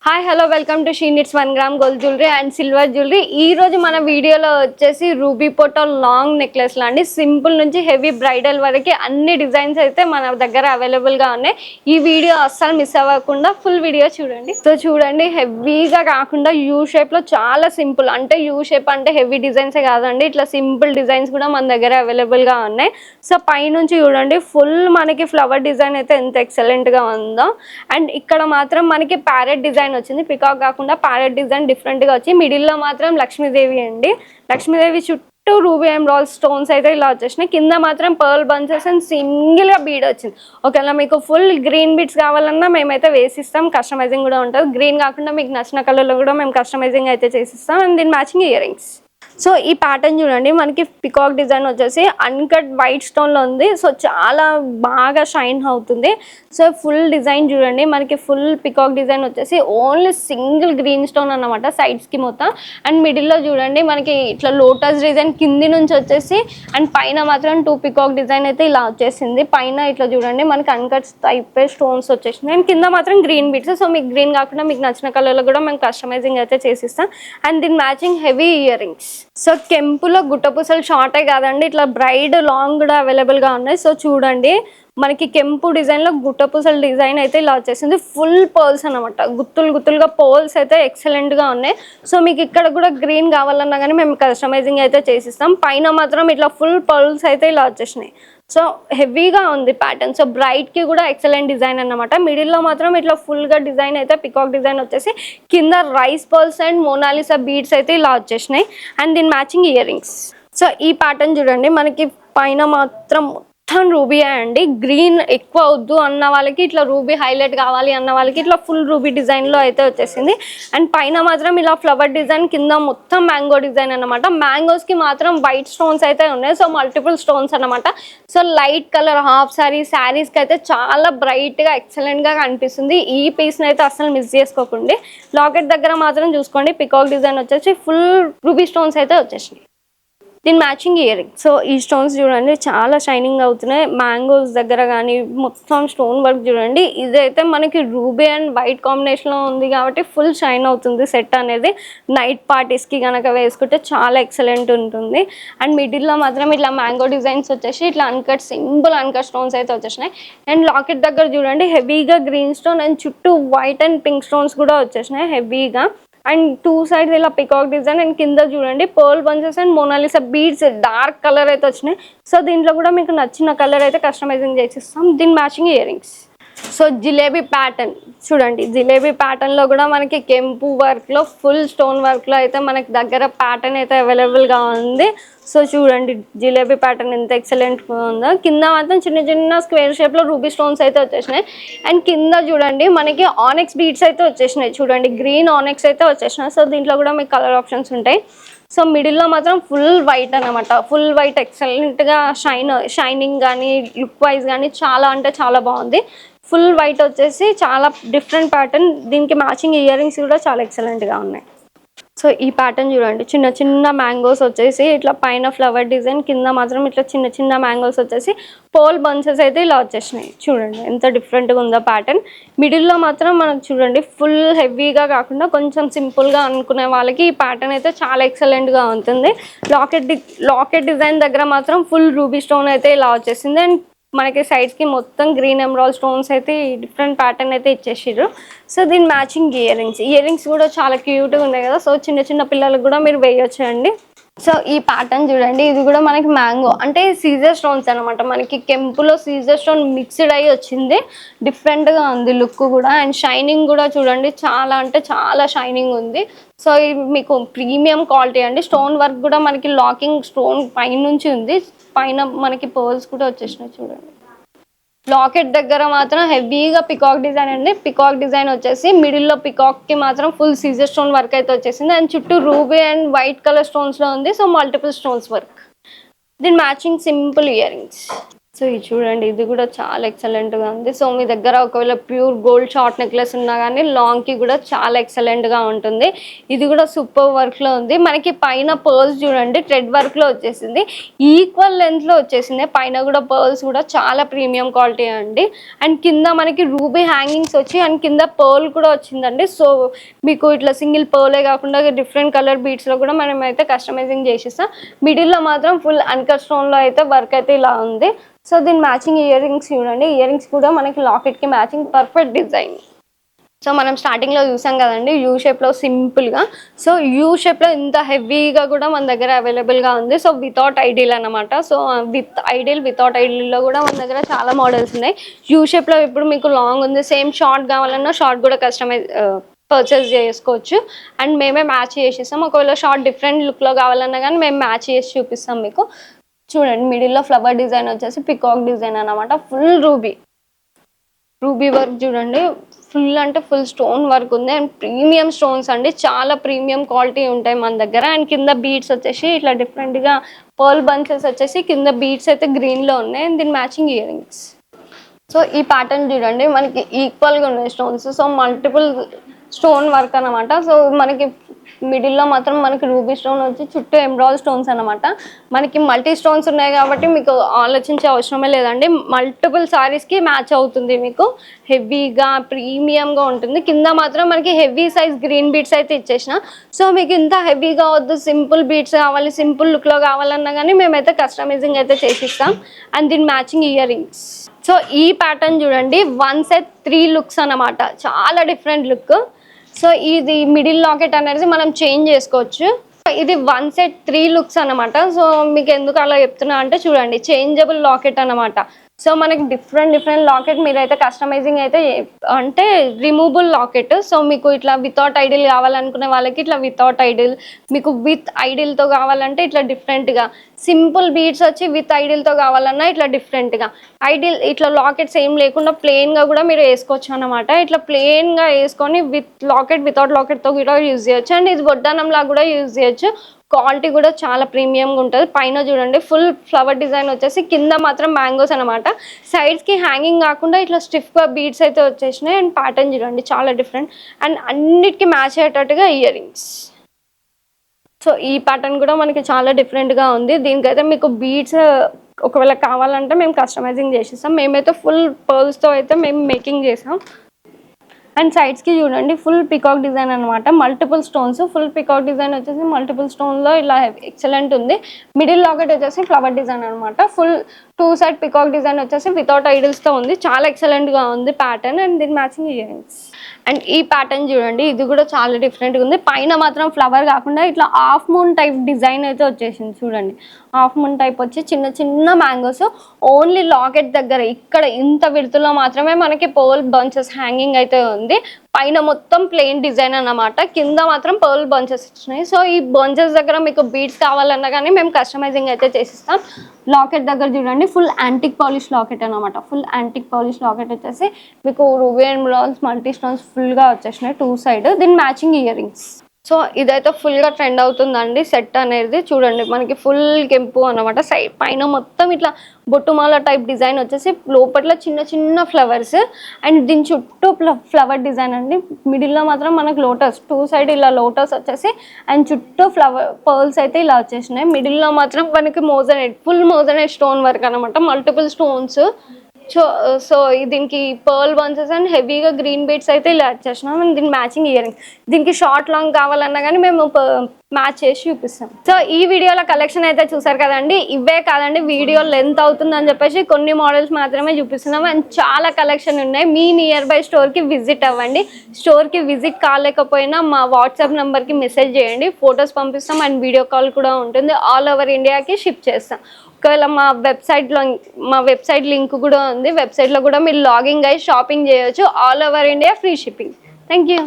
Hi hello welcome to she needs 1 gram gold jewellery and silver jewellery. ఈ రోజు మన వీడియోలో వచ్చేసి రూబీ పోటో లాంగ్ నెక్లెస్ లాంటి సింపుల్ నుంచి హెవీ బ్రైడల్ వరకు అన్ని డిజైన్స్ అయితే మన దగ్గర అవైలబుల్గా ఉన్నాయి. ఈ వీడియో అస్సలు మిస్ అవ్వకుండా ఫుల్ వీడియో చూడండి. సో చూడండి, హెవీగా కాకుండా యూ షేప్లో చాలా సింపుల్, అంటే యూ షేప్ అంటే హెవీ డిజైన్సే కాదండి, ఇట్లా సింపుల్ డిజైన్స్ కూడా మన దగ్గర అవైలబుల్గా ఉన్నాయి. సో పైనుంచి చూడండి, ఫుల్ మనకి ఫ్లవర్ డిజైన్ అయితే ఎంత ఎక్సలెంట్గా ఉందో. అండ్ ఇక్కడ మాత్రం మనకి ప్యారెట్ డిజైన్ వచ్చింది, పికాక్ కాకుండా ప్యారెట్ డిజైన్ డిఫరెంట్ గా వచ్చి మిడిల్ లో మాత్రం లక్ష్మీదేవి అండి. లక్ష్మీదేవి చుట్టూ రూబీ ఎమరాల్డ్ స్టోన్స్ అయితే ఇలా వచ్చేసినాయి. కింద మాత్రం పర్ల్ బంచెస్ అండ్ సింగిల్ గా బీడ్ వచ్చింది. ఒకవేళ మీకు ఫుల్ గ్రీన్ బీడ్స్ కావాలన్నా మేమైతే వేసిస్తాం, కస్టమైజింగ్ కూడా ఉంటుంది. గ్రీన్ కాకుండా మీకు నచ్చిన కలర్ లో కూడా మేము కస్టమైజింగ్ అయితే చేసిస్తాం. అండ్ దీని మ్యాచింగ్ ఇయర్ రింగ్స్. సో ఈ ప్యాటర్న్ చూడండి, మనకి పికాక్ డిజైన్ వచ్చేసి అన్కట్ వైట్ స్టోన్లో ఉంది. సో చాలా బాగా షైన్ అవుతుంది. సో ఫుల్ డిజైన్ చూడండి, మనకి ఫుల్ పికాక్ డిజైన్ వచ్చేసి ఓన్లీ సింగిల్ గ్రీన్ స్టోన్ అన్నమాట సైడ్స్కి మొత్తం. అండ్ మిడిల్లో చూడండి మనకి ఇట్లా లోటస్ డిజైన్ కింది నుంచి వచ్చేసి, అండ్ పైన మాత్రం 2 పికాక్ డిజైన్ అయితే ఇలా వచ్చేసింది. పైన ఇట్లా చూడండి మనకి అన్కట్ టైప్ స్టోన్స్ వచ్చేసినాయి. అండ్ కింద మాత్రం గ్రీన్ బీట్స్. సో మీకు గ్రీన్ కాకుండా మీకు నచ్చిన కలర్లో కూడా మేము కస్టమైజింగ్ అయితే చేసిస్తాం. అండ్ దీని matching heavy ear rings. So కెంపులో గుట్టపూసలు షార్టే కాదండి, ఇట్లా బ్రైడ్ లాంగ్ కూడా అవైలబుల్గా ఉన్నాయి. సో చూడండి, మనకి కెంపు డిజైన్లో గుట్టపూసల డిజైన్ అయితే ఇలా వచ్చేసింది. ఫుల్ పర్ల్స్ అనమాట, గుత్తులు గుత్తులుగా పర్ల్స్ అయితే ఎక్సలెంట్గా ఉన్నాయి. సో మీకు ఇక్కడ కూడా గ్రీన్ కావాలన్నా కానీ మేము కస్టమైజింగ్ అయితే చేసిస్తాం. పైన మాత్రం ఇట్లా ఫుల్ పర్ల్స్ అయితే ఇలా వచ్చేసినాయి. సో హెవీగా ఉంది ప్యాటర్న్. సో బ్రైట్కి కూడా ఎక్సలెంట్ డిజైన్ అన్నమాట. మిడిల్లో మాత్రం ఇట్లా ఫుల్గా డిజైన్ అయితే పికాక్ డిజైన్ వచ్చేసి కింద rice pearls and Mona Lisa beads అయితే ఇలా వచ్చేసినాయి. అండ్ దీని మ్యాచింగ్ ఇయర్ రింగ్స్. సో ఈ ప్యాటర్న్ చూడండి, మనకి పైన మాత్రం మొత్తం రూబీ అండి. గ్రీన్ ఎక్కువ వద్దు అన్న వాళ్ళకి, ఇట్లా రూబీ హైలైట్ కావాలి అన్న వాళ్ళకి ఇట్లా ఫుల్ రూబీ డిజైన్లో అయితే వచ్చేసింది. అండ్ పైన మాత్రం ఇలా ఫ్లవర్ డిజైన్, కింద మొత్తం మ్యాంగో డిజైన్ అనమాట. మ్యాంగోస్కి మాత్రం వైట్ స్టోన్స్ అయితే ఉన్నాయి. సో మల్టిపుల్ స్టోన్స్ అనమాట. సో లైట్ కలర్ హాఫ్ శారీస్కి అయితే చాలా బ్రైట్గా ఎక్సలెంట్గా కనిపిస్తుంది. ఈ పీస్ని అయితే అసలు మిస్ చేసుకోకండి. లాకెట్ దగ్గర మాత్రం చూసుకోండి, పికాక్ డిజైన్ వచ్చేసి ఫుల్ రూబీ స్టోన్స్ అయితే వచ్చేసినాయి. దీని మ్యాచింగ్ ఇయర్ రింగ్. సో ఈ స్టోన్స్ చూడండి చాలా షైనింగ్ అవుతున్నాయి. మ్యాంగోస్ దగ్గర కానీ మొత్తం స్టోన్ వర్క్ చూడండి. ఇదైతే మనకి రూబీ అండ్ వైట్ కాంబినేషన్లో ఉంది కాబట్టి ఫుల్ షైన్ అవుతుంది సెట్ అనేది. నైట్ పార్టీస్కి కనుక వేసుకుంటే చాలా ఎక్సలెంట్ ఉంటుంది. అండ్ మిడిల్లో మాత్రం ఇట్లా మ్యాంగో డిజైన్స్ వచ్చేసి ఇట్లా అన్కట్ సింపుల్ అన్కట్ స్టోన్స్ అయితే వచ్చేసినాయి. అండ్ లాకెట్ దగ్గర చూడండి హెవీగా గ్రీన్ స్టోన్ అండ్ చుట్టూ వైట్ అండ్ పింక్ స్టోన్స్ కూడా వచ్చేసినాయి హెవీగా. అండ్ 2 సైడ్స్ ఇలా పికాక్ డిజైన్. అండ్ కింద చూడండి pearl bunches and Mona Lisa beads dark colour అయితే వచ్చినాయి. సో దీంట్లో కూడా మీకు నచ్చిన కలర్ అయితే కస్టమైజింగ్ చేసిస్తాం. దీని matching ear rings. So jalebi pattern చూడండి, జిలేబీ ప్యాటర్న్లో కూడా మనకి కెంపు వర్క్లో ఫుల్ స్టోన్ వర్క్లో అయితే మనకి దగ్గర ప్యాటర్న్ అయితే అవైలబుల్గా ఉంది. సో చూడండి జిలేబీ ప్యాటర్న్ ఎంత ఎక్సలెంట్గా ఉందో. కింద మాత్రం చిన్న చిన్న స్క్వేర్ షేప్లో రూబీ స్టోన్స్ అయితే వచ్చేసినాయి. అండ్ కింద చూడండి మనకి ఆనెక్స్ బీడ్స్ అయితే వచ్చేసినాయి. చూడండి గ్రీన్ ఆనెక్స్ అయితే వచ్చేసినాయి. సో దీంట్లో కూడా మీకు కలర్ ఆప్షన్స్ ఉంటాయి. సో మిడిల్లో మాత్రం ఫుల్ వైట్ అనమాట. ఫుల్ వైట్ ఎక్సలెంట్గా షైనింగ్ కానీ లుక్ వైజ్ కానీ చాలా అంటే చాలా బాగుంది. ఫుల్ వైట్ వచ్చేసి చాలా డిఫరెంట్ ప్యాటర్న్. దీనికి మ్యాచింగ్ ఇయర్ రింగ్స్ కూడా చాలా ఎక్సలెంట్గా ఉన్నాయి. సో ఈ ప్యాటర్న్ చూడండి, చిన్న చిన్న మ్యాంగోస్ వచ్చేసి ఇట్లా పైన ఫ్లవర్ డిజైన్, కింద మాత్రం ఇట్లా చిన్న చిన్న మ్యాంగోస్ వచ్చేసి పోల్ బంచెస్ అయితే ఇలా వచ్చేసినాయి. చూడండి ఎంత డిఫరెంట్గా ఉందో ప్యాటర్న్. మిడిల్లో మాత్రం మనకు చూడండి ఫుల్ హెవీగా కాకుండా కొంచెం సింపుల్గా అనుకునే వాళ్ళకి ఈ ప్యాటర్న్ అయితే చాలా ఎక్సలెంట్గా ఉంటుంది. లాకెట్ డిజైన్ దగ్గర మాత్రం ఫుల్ రూబీ స్టోన్ అయితే ఇలా వచ్చేసింది. అండ్ మనకి సైడ్స్కి మొత్తం గ్రీన్ ఎమరాల్డ్ స్టోన్స్ అయితే డిఫరెంట్ ప్యాటర్న్ అయితే ఇచ్చేసారు. సో దీని మ్యాచింగ్ ఇయర్ రింగ్స్ కూడా చాలా క్యూట్గా ఉన్నాయి కదా. సో చిన్న చిన్న పిల్లలకు కూడా మీరు వేయొచ్చు అండి. సో ఈ ప్యాటర్న్ చూడండి, ఇది కూడా మనకి మ్యాంగో అంటే సీజర్ స్టోన్స్ అనమాట. మనకి కెంపులో సీజర్ స్టోన్ మిక్స్డ్ అయ్యి వచ్చింది. డిఫరెంట్గా ఉంది లుక్ కూడా. అండ్ షైనింగ్ కూడా చూడండి చాలా అంటే చాలా షైనింగ్ ఉంది. సో ఇది మీకు ప్రీమియం క్వాలిటీ అండి. స్టోన్ వర్క్ కూడా మనకి లాకింగ్ స్టోన్ పైనుంచి ఉంది. పైన మనకి పర్ల్స్ కూడా వచ్చేసినాయి చూడండి. లాకెట్ దగ్గర మాత్రం హెవీగా పికాక్ డిజైన్ అండి. పికాక్ డిజైన్ వచ్చేసి మిడిల్లో పికాక్కి మాత్రం ఫుల్ సీజర్ స్టోన్ వర్క్ అయితే వచ్చేసింది. అండ్ చుట్టూ రూబీ అండ్ వైట్ కలర్ స్టోన్స్లో ఉంది. So multiple stones work. దీని matching simple ear rings. So ఇది చూడండి, ఇది కూడా చాలా ఎక్సలెంట్గా ఉంది. సో మీ దగ్గర ఒకవేళ ప్యూర్ గోల్డ్ షార్ట్ నెక్లెస్ ఉన్నా కానీ లాంగ్కి కూడా చాలా ఎక్సలెంట్గా ఉంటుంది. ఇది కూడా సూపర్ వర్క్లో ఉంది. మనకి పైన పర్ల్స్ చూడండి థ్రెడ్ వర్క్లో వచ్చేసింది, ఈక్వల్ లెంత్లో వచ్చేసింది. పైన కూడా పర్ల్స్ కూడా చాలా ప్రీమియం క్వాలిటీ అండి. అండ్ కింద మనకి రూబీ హ్యాంగింగ్స్ వచ్చి అండ్ కింద పర్ల్ కూడా వచ్చిందండి. సో మీకు ఇట్లా సింగిల్ పర్లే కాకుండా డిఫరెంట్ కలర్ బీట్స్లో కూడా మనం అయితే కస్టమైజింగ్ చేసిస్తాం. మిడిల్లో మాత్రం ఫుల్ అన్కట్ స్టోన్లో అయితే వర్క్ అయితే ఇలా ఉంది. సో దీని మ్యాచింగ్ ఇయర్ రింగ్స్ చూడండి, ఇయర్ రింగ్స్ కూడా మనకి లాకెట్కి మ్యాచింగ్ పర్ఫెక్ట్ డిజైన్. సో మనం స్టార్టింగ్లో చూసాం కదండి యూ షేప్లో సింపుల్గా. సో యూ షేప్లో ఇంత హెవీగా కూడా మన దగ్గర అవైలబుల్గా ఉంది. సో వితౌట్ ఐడిల్ అనమాట. సో విత్ ఐడిల్ వితౌట్ ఐడిల్లో కూడా మన దగ్గర చాలా మోడల్స్ ఉన్నాయి. యూ షేప్లో ఇప్పుడు మీకు లాంగ్ ఉంది, సేమ్ షార్ట్ కావాలన్నా షార్ట్ కూడా కస్టమైజ్ పర్చేస్ చేసుకోవచ్చు. అండ్ మేమే మ్యాచ్ చేసిస్తాం. ఒకవేళ షార్ట్ డిఫరెంట్ లుక్లో కావాలన్నా కానీ మేము మ్యాచ్ చేసి చూపిస్తాం మీకు. చూడండి మిడిల్లో ఫ్లవర్ డిజైన్ వచ్చేసి పికాక్ డిజైన్ అనమాట. ఫుల్ రూబీ వర్క్ చూడండి, ఫుల్ అంటే ఫుల్ స్టోన్ వర్క్ ఉంది. అండ్ ప్రీమియం స్టోన్స్ అండి, చాలా ప్రీమియం క్వాలిటీ ఉంటాయి మన దగ్గర. అండ్ కింద బీడ్స్ వచ్చేసి ఇట్లా డిఫరెంట్గా పర్ల్ బంచెస్ వచ్చేసి కింద బీడ్స్ అయితే గ్రీన్లో ఉన్నాయి. అండ్ దీని మ్యాచింగ్ ఇయర్ రింగ్స్. సో ఈ ప్యాటర్న్ చూడండి మనకి ఈక్వల్గా ఉన్నాయి stones. So multiple stone work అనమాట. సో మనకి మిడిల్లో మాత్రం మనకి రూబీ స్టోన్ వచ్చి చుట్టూ ఎమరాల్డ్ స్టోన్స్ అనమాట. మనకి మల్టీ స్టోన్స్ ఉన్నాయి కాబట్టి మీకు ఆలోచించే అవసరమే లేదండి. మల్టిపుల్ సారీస్కి మ్యాచ్ అవుతుంది, మీకు హెవీగా ప్రీమియంగా ఉంటుంది. కింద మాత్రం మనకి హెవీ సైజ్ గ్రీన్ బీడ్స్ అయితే ఇచ్చేసిన. సో మీకు ఇంత హెవీగా వద్దు, సింపుల్ బీడ్స్ కావాలి, సింపుల్ లుక్లో కావాలన్నా కానీ మేమైతే కస్టమైజింగ్ అయితే చేసిస్తాం. అండ్ దీని మ్యాచింగ్ ఇయర్ రింగ్స్. సో ఈ ప్యాటర్న్ చూడండి 1 సెట్ 3 లుక్స్ అనమాట, చాలా డిఫరెంట్ లుక్. సో ఇది మిడిల్ లాకెట్ అనేది మనం చేంజ్ చేసుకోవచ్చు. ఇది 1 సెట్ 3 లుక్స్ అనమాట. సో మీకు ఎందుకు అలా చెప్తున్నా అంటే చూడండి చేంజబుల్ లాకెట్ అనమాట. సో మనకి డిఫరెంట్ లాకెట్ మీరైతే కస్టమైజింగ్ అయితే అంటే రిమూవబుల్ లాకెట్. సో మీకు ఇట్లా వితౌట్ ఐడిల్ కావాలనుకునే వాళ్ళకి ఇట్లా వితౌట్ ఐడిల్, మీకు విత్ ఐడిల్తో కావాలంటే ఇట్లా డిఫరెంట్గా, సింపుల్ బీడ్స్ వచ్చి విత్ ఐడిల్తో కావాలన్నా ఇట్లా డిఫరెంట్గా, ఐడిల్ ఇట్లా లాకెట్స్ ఏం లేకుండా ప్లెయిన్గా కూడా మీరు వేసుకోవచ్చు అనమాట. ఇట్లా ప్లెయిన్గా వేసుకొని విత్ లాకెట్ వితౌట్ లాకెట్తో కూడా యూజ్ చేయొచ్చు. అండ్ ఇది వడ్డానంలా కూడా యూజ్ చేయొచ్చు. క్వాలిటీ కూడా చాలా ప్రీమియంగా ఉంటుంది. పైన చూడండి ఫుల్ ఫ్లవర్ డిజైన్ వచ్చేసి కింద మాత్రం మ్యాంగోస్ అనమాట. సైడ్స్కి హ్యాంగింగ్ కాకుండా ఇట్లా స్టిఫ్గా బీడ్స్ అయితే వచ్చేసినాయి. అండ్ ప్యాటర్న్ చూడండి చాలా డిఫరెంట్. అండ్ అన్నిటికీ మ్యాచ్ అయ్యేటట్టుగా ఇయర్ రింగ్స్. సో ఈ ప్యాటర్న్ కూడా మనకి చాలా డిఫరెంట్గా ఉంది. దీనికైతే మీకు బీడ్స్ ఒకవేళ కావాలంటే మేము కస్టమైజింగ్ చేసిస్తాం. మేమైతే ఫుల్ పర్ల్స్తో అయితే మేము మేకింగ్ చేసాం. అండ్ సైడ్స్కి చూడండి ఫుల్ పికాక్ డిజైన్ అనమాట, multiple stones. Full peacock design వచ్చేసి మల్టిపుల్ స్టోన్లో ఇలా ఎక్సలెంట్ ఉంది. మిడిల్ లాకెట్ వచ్చేసి ఫ్లవర్ డిజైన్ అనమాట. ఫుల్ 2 సైడ్ పికాక్ డిజైన్ వచ్చేసి వితౌట్ ఐడిల్స్తో ఉంది, చాలా ఎక్సలెంట్గా ఉంది ప్యాటర్న్. అండ్ దీని మ్యాచింగ్ ఇయర్ రింగ్స్. అండ్ ఈ ప్యాటర్న్ చూడండి, ఇది కూడా చాలా డిఫరెంట్గా ఉంది. పైన మాత్రం ఫ్లవర్ కాకుండా ఇట్లా హాఫ్ మూన్ టైప్ డిజైన్ అయితే వచ్చేసింది. చూడండి హాఫ్ మూన్ టైప్ వచ్చి చిన్న మ్యాంగోస్ ఓన్లీ లాకెట్ దగ్గర ఇక్కడ ఇంత విడుతులో మాత్రమే మనకి పర్ల్ బంచెస్ హ్యాంగింగ్ అయితే ఉంది. పైన మొత్తం ప్లెయిన్ డిజైన్ అన్నమాట, కింద మాత్రం పర్ల్ బంచెస్ ఇచ్చినాయి. సో ఈ బంచెస్ దగ్గర మీకు బీడ్స్ కావాలన్నా కానీ మేము కస్టమైజింగ్ అయితే చేసిస్తాం. లాకెట్ దగ్గర చూడండి ఫుల్ యాంటిక్ పాలిష్ లాకెట్ అనమాట. ఫుల్ యాంటిక్ పాలిష్ లాకెట్ వచ్చేసి మీకు రూబీ ఎమరాల్డ్స్ మల్టీ స్టోన్స్ ఫుల్గా వచ్చేసినాయి 2 సైడ్. దీని మ్యాచింగ్ ఇయర్ రింగ్స్. సో ఇదైతే ఫుల్గా ట్రెండ్ అవుతుందండి సెట్ అనేది. చూడండి మనకి ఫుల్ కెంపు అనమాట. సైడ్ పైన మొత్తం ఇట్లా బొట్టుమాల టైప్ డిజైన్ వచ్చేసి లోపల చిన్న ఫ్లవర్స్. అండ్ దీని చుట్టూ ఫ్లవర్ డిజైన్ అండి. మిడిల్లో మాత్రం మనకు లోటస్ 2 సైడ్ ఇలా లోటస్ వచ్చేసి అండ్ చుట్టూ ఫ్లవర్ పర్ల్స్ అయితే ఇలా వచ్చేసినాయి. మిడిల్లో మాత్రం మనకి moissanite full moissanite stone work అనమాట, మల్టిపుల్ స్టోన్స్. సో దీనికి పర్ల్ బంచెస్ అండ్ హెవీగా గ్రీన్ బీడ్స్ అయితే ఇలా వచ్చేసినాం. అండ్ దీనికి మ్యాచింగ్ ఇయర్ రింగ్. దీనికి షార్ట్ లాంగ్ కావాలన్నా కానీ మేము మ్యాచ్ చేసి చూపిస్తాం. సో ఈ వీడియోలో కలెక్షన్ అయితే చూసారు కదండి. ఇవే కాదండి, వీడియో లెంత్ అవుతుందని చెప్పేసి కొన్ని మోడల్స్ మాత్రమే చూపిస్తున్నాం. అండ్ చాలా కలెక్షన్ ఉన్నాయి. మీ నియర్ బై స్టోర్కి విజిట్ అవ్వండి. స్టోర్కి విజిట్ కాలేకపోయినా మా వాట్సాప్ నెంబర్కి మెసేజ్ చేయండి, ఫొటోస్ పంపిస్తాం. అండ్ వీడియో కాల్ కూడా ఉంటుంది. ఆల్ ఓవర్ ఇండియాకి షిప్ చేస్తాం. ఒకవేళ మా వెబ్సైట్ లింక్ కూడా ఉంది. వెబ్సైట్లో కూడా మీరు లాగిన్ అయ్యి షాపింగ్ చేయొచ్చు. All over India free shipping. Thank you.